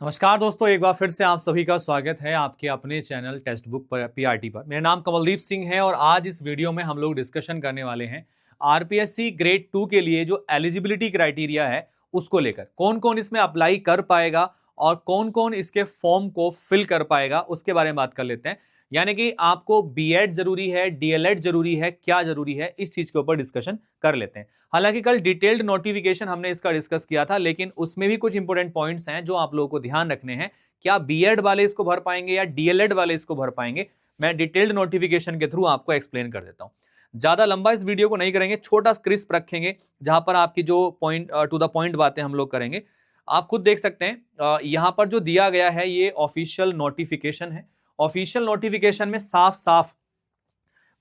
नमस्कार दोस्तों, एक बार फिर से आप सभी का स्वागत है आपके अपने चैनल टेक्स्ट बुक पर पीआरटी पर। मेरा नाम कमलदीप सिंह है और आज इस वीडियो में हम लोग डिस्कशन करने वाले हैं आरपीएससी ग्रेड 2 के लिए जो एलिजिबिलिटी क्राइटेरिया है उसको लेकर। कौन कौन इसमें अप्लाई कर पाएगा और कौन कौन इसके फॉर्म को फिल कर पाएगा उसके बारे में बात कर लेते हैं। यानी कि आपको बीएड जरूरी है, डीएलएड जरूरी है, क्या जरूरी है, इस चीज के ऊपर डिस्कशन कर लेते हैं। हालांकि कल डिटेल्ड नोटिफिकेशन हमने इसका डिस्कस किया था, लेकिन उसमें भी कुछ इंपॉर्टेंट पॉइंट्स हैं जो आप लोगों को ध्यान रखने हैं। क्या बीएड वाले इसको भर पाएंगे या डीएलएड वाले इसको भर पाएंगे, मैं डिटेल्ड नोटिफिकेशन के थ्रू आपको एक्सप्लेन कर देता हूं। ज्यादा लंबा इस वीडियो को नहीं करेंगे, छोटा क्रिस्प रखेंगे जहां पर आपकी जो पॉइंट टू द पॉइंट बातें हम लोग करेंगे। आप खुद देख सकते हैं यहां पर जो दिया गया है ये ऑफिशियल नोटिफिकेशन है। ऑफिशियल नोटिफिकेशन में साफ साफ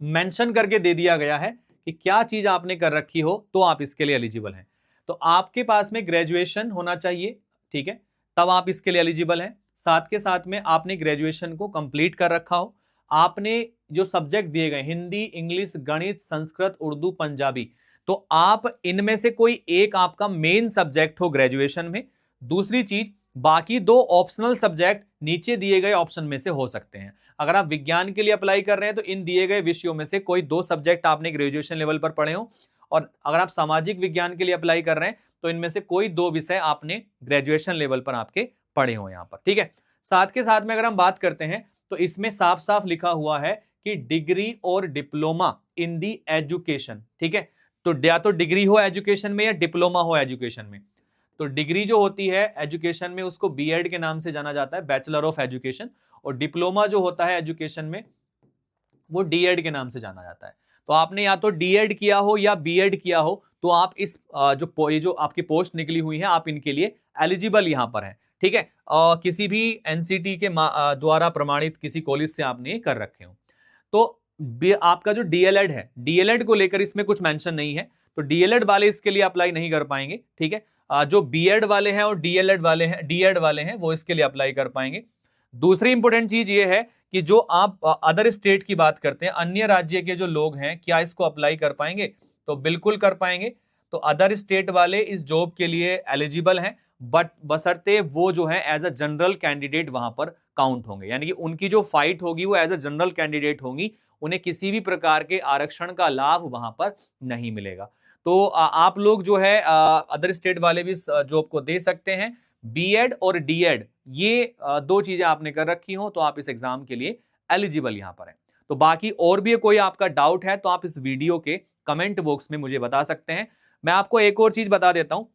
मेंशन करके दे दिया गया है कि क्या चीज आपने कर रखी हो तो आप इसके लिए एलिजिबल हैं। तो आपके पास में ग्रेजुएशन होना चाहिए, ठीक है, तब आप इसके लिए एलिजिबल हैं। साथ के साथ में आपने ग्रेजुएशन को कंप्लीट कर रखा हो, आपने जो सब्जेक्ट दिए गए हिंदी, इंग्लिश, गणित, संस्कृत, उर्दू, पंजाबी, तो आप इनमें से कोई एक आपका मेन सब्जेक्ट हो ग्रेजुएशन में। दूसरी चीज, बाकी दो ऑप्शनल सब्जेक्ट नीचे दिए गए ऑप्शन में से हो सकते हैं। अगर आप विज्ञान के लिए अप्लाई कर रहे हैं तो इन दिए गए विषयों में से कोई दो सब्जेक्ट आपने ग्रेजुएशन लेवल पर पढ़े हो, और अगर आप सामाजिक विज्ञान के लिए अप्लाई कर रहे हैं तो इनमें से कोई दो विषय आपने ग्रेजुएशन लेवल पर आपके पढ़े हो यहाँ पर, ठीक है। साथ के साथ में अगर हम बात करते हैं तो इसमें साफ साफ लिखा हुआ है कि डिग्री और डिप्लोमा इन दी एजुकेशन, ठीक है। तो या तो डिग्री हो एजुकेशन में या डिप्लोमा हो एजुकेशन में। तो डिग्री जो होती है एजुकेशन में उसको बीएड के नाम से जाना जाता है, बैचलर ऑफ एजुकेशन, और डिप्लोमा जो होता है एजुकेशन में वो डीएड के नाम से जाना जाता है। तो आपने या तो डीएड किया हो या बीएड किया हो तो आप इस ये जो आपकी पोस्ट निकली हुई है आप इनके लिए एलिजिबल यहां पर हैं, ठीक है। किसी भी एनसीटी के द्वारा प्रमाणित किसी कॉलेज से आपने कर रखे हो। तो आपका जो डीएलएड है, डीएलएड को लेकर इसमें कुछ मेंशन नहीं है, तो डीएलएड वाले इसके लिए अप्लाई नहीं कर पाएंगे, ठीक है। जो बीएड वाले हैं और डीएलएड वाले हैं, डीएड वाले हैं, वो इसके लिए अप्लाई कर पाएंगे। दूसरी इंपॉर्टेंट चीज ये है कि जो आप अदर स्टेट की बात करते हैं, अन्य राज्य के जो लोग हैं, क्या इसको अप्लाई कर पाएंगे? तो बिल्कुल कर पाएंगे। तो अदर स्टेट वाले इस जॉब के लिए एलिजिबल हैं, बट बशर्ते वो जो है एज अ जनरल कैंडिडेट वहां पर काउंट होंगे, यानी कि उनकी जो फाइट होगी वो एज अ जनरल कैंडिडेट होगी, उन्हें किसी भी प्रकार के आरक्षण का लाभ वहां पर नहीं मिलेगा। तो आप लोग जो है अदर स्टेट वाले भी इस जॉब को दे सकते हैं। बीएड और डीएड ये दो चीजें आपने कर रखी हो तो आप इस एग्जाम के लिए एलिजिबल यहां पर हैं। तो बाकी और भी कोई आपका डाउट है तो आप इस वीडियो के कमेंट बॉक्स में मुझे बता सकते हैं। मैं आपको एक और चीज बता देता हूं,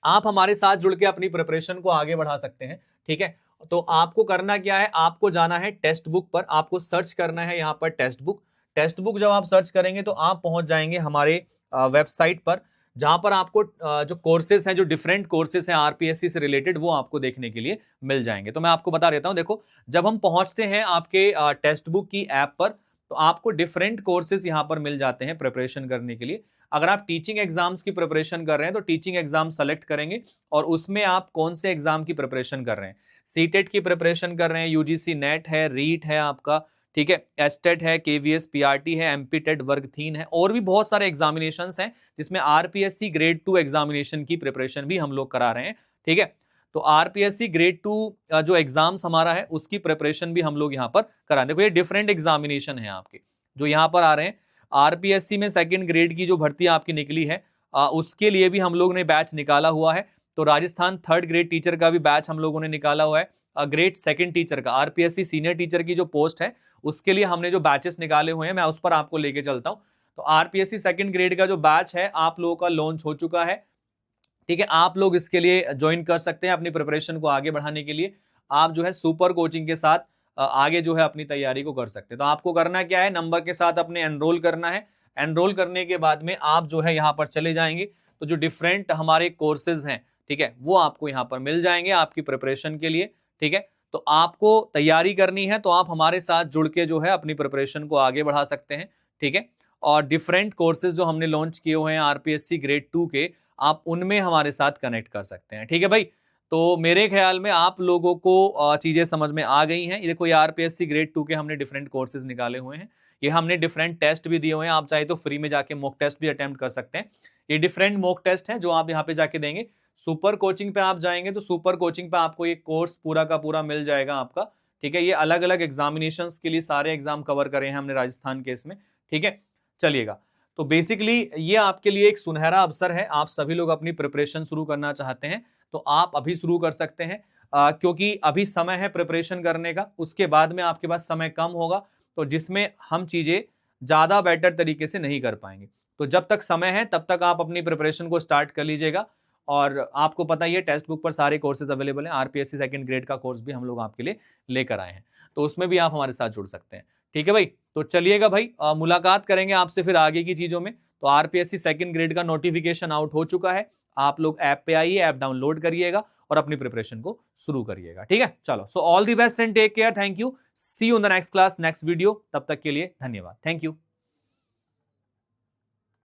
आप हमारे साथ जुड़ के अपनी प्रिपरेशन को आगे बढ़ा सकते हैं, ठीक है। तो आपको करना क्या है, आपको जाना है टेक्स्ट बुक पर, आपको सर्च करना है यहाँ पर टेक्स्ट बुक। टेक्स्ट बुक जब आप सर्च करेंगे तो आप पहुंच जाएंगे हमारे वेबसाइट पर, जहां पर आपको जो कोर्सेज हैं, जो डिफरेंट कोर्सेज हैं आरपीएससी से रिलेटेड, वो आपको देखने के लिए मिल जाएंगे। तो मैं आपको बता देता हूं, देखो जब हम पहुंचते हैं आपके टेक्स्ट बुक की ऐप पर तो आपको डिफरेंट कोर्सेज यहां पर मिल जाते हैं प्रिपरेशन करने के लिए। अगर आप टीचिंग एग्जाम्स की प्रिपरेशन कर रहे हैं तो टीचिंग एग्जाम सेलेक्ट करेंगे और उसमें आप कौन से एग्जाम की प्रिपरेशन कर रहे हैं, सीटेट की प्रिपरेशन कर रहे हैं, यूजीसी नेट है, रीट है आपका, ठीक है, एस्टेट है, केवीएस, पीआरटी है, एमपीटेट वर्ग 3 है, और भी बहुत सारे एग्जामिनेशंस हैं जिसमें आरपीएससी ग्रेड 2 एग्जामिनेशन की प्रिपरेशन भी हम लोग करा रहे हैं, ठीक है। तो आरपीएससी ग्रेड 2 जो एग्जाम्स हमारा है उसकी प्रिपरेशन भी हम लोग यहाँ पर करा रहे हैं। देखो ये डिफरेंट एग्जामिनेशन है आपके जो यहाँ पर आ रहे हैं। आरपीएससी में सेकंड ग्रेड की जो भर्ती आपकी निकली है उसके लिए भी हम लोग ने बैच निकाला हुआ है। तो राजस्थान थर्ड ग्रेड टीचर का भी बैच हम लोगों ने निकाला हुआ है। ग्रेड सेकंड टीचर का, आरपीएससी सीनियर टीचर की जो पोस्ट है उसके लिए हमने जो बैचेस निकाले हुए हैं मैं उस पर आपको लेके चलता हूं। तो आरपीएससी सेकंड ग्रेड का जो बैच है आप लोगों का लॉन्च हो चुका है, ठीक है। आप लोग इसके लिए ज्वाइन कर सकते हैं अपनी प्रिपरेशन को आगे बढ़ाने के लिए। आप जो है सुपर कोचिंग के साथ आगे जो है अपनी तैयारी को कर सकते हैं। तो आपको करना क्या है, नंबर के साथ अपने एनरोल करना है। एनरोल करने के बाद में आप जो है यहाँ पर चले जाएंगे तो जो डिफरेंट हमारे कोर्सेज हैं, ठीक है, वो आपको यहाँ पर मिल जाएंगे आपकी प्रिपरेशन के लिए, ठीक है। तो आपको तैयारी करनी है तो आप हमारे साथ जुड़ के जो है अपनी प्रिपरेशन को आगे बढ़ा सकते हैं, ठीक है। और डिफरेंट कोर्सेज जो हमने लॉन्च किए हुए हैं आरपीएससी ग्रेड 2 के, आप उनमें हमारे साथ कनेक्ट कर सकते हैं, ठीक है भाई। तो मेरे ख्याल में आप लोगों को चीजें समझ में आ गई हैं। ये देखो ये आरपीएससी ग्रेड 2 के हमने डिफरेंट कोर्सेज निकाले हुए हैं, ये हमने डिफरेंट टेस्ट भी दिए हुए हैं। आप चाहे तो फ्री में जाके मॉक टेस्ट भी अटेम्प्ट कर सकते हैं। ये डिफरेंट मॉक टेस्ट हैं जो आप यहाँ पे जाके देंगे। सुपर कोचिंग पे आप जाएंगे तो सुपर कोचिंग पे आपको ये कोर्स पूरा का पूरा मिल जाएगा आपका, ठीक है। ये अलग अलग एग्जामिनेशंस के लिए सारे एग्जाम कवर करे हैं हमने राजस्थान के इसमें, ठीक है। चलिएगा, तो बेसिकली ये आपके लिए एक सुनहरा अवसर है। आप सभी लोग अपनी प्रिपरेशन शुरू करना चाहते हैं तो आप अभी शुरू कर सकते हैं, क्योंकि अभी समय है प्रिपरेशन करने का। उसके बाद में आपके पास समय कम होगा तो जिसमें हम चीजें ज्यादा बेटर तरीके से नहीं कर पाएंगे। तो जब तक समय है तब तक आप अपनी प्रिपरेशन को स्टार्ट कर लीजिएगा। और आपको पता ही है टेक्स्ट बुक पर सारे कोर्सेज अवेलेबल हैं। आरपीएससी सेकंड ग्रेड का कोर्स भी हम लोग आपके लिए लेकर आए हैं, तो उसमें भी आप हमारे साथ जुड़ सकते हैं, ठीक है भाई। तो चलिएगा भाई, मुलाकात करेंगे आपसे फिर आगे की चीजों में। तो आरपीएससी सेकंड ग्रेड का नोटिफिकेशन आउट हो चुका है। आप लोग ऐप पे आइए, ऐप डाउनलोड करिएगा और अपनी प्रिपरेशन को शुरू करिएगा, ठीक है। चलो, so all the best and take care, thank you, see you in the next class, next video. तब तक के लिए धन्यवाद, थैंक यू।